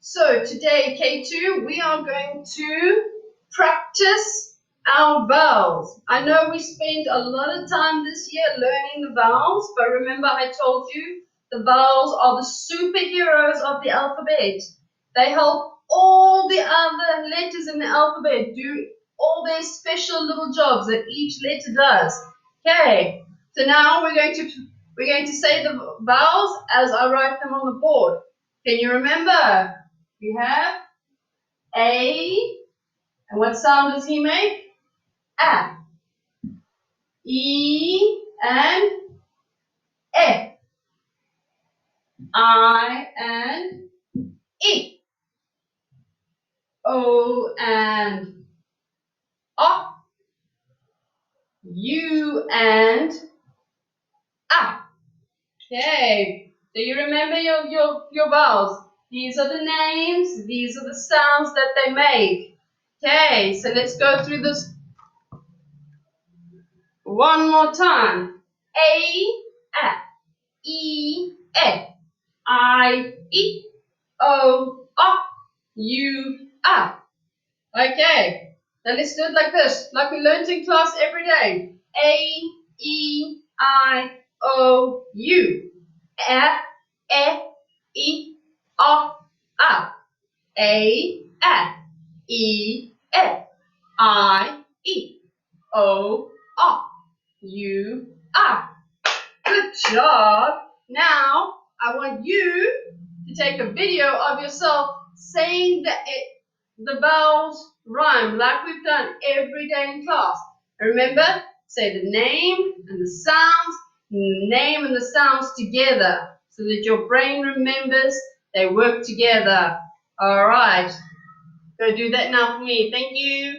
So today, K2, we are going to practice our vowels. I know we spent a lot of time this year learning the vowels, but remember I told you the vowels are the superheroes of the alphabet. They help all the other letters in the alphabet do all their special little jobs that each letter does. Okay, so now we're going to say the vowels as I write them on the board. Can you remember? We have A, and what sound does he make? A. E and E. I and E. O and O. U and A. Okay, do you remember your vowels? These are the names, these are the sounds that they make. Okay, so let's go through this one more time. A, E, I, O, U, A. Okay, now let's do it like this, like we learned in class every day. A, E, I, O, U. E, O, A. A, E, I, O, U, A. Good job. Now, I want you to take a video of yourself saying the vowels rhyme like we've done every day in class. And remember, say the name and the sounds together so that your brain remembers they work together. All right. Go do that now for me. Thank you.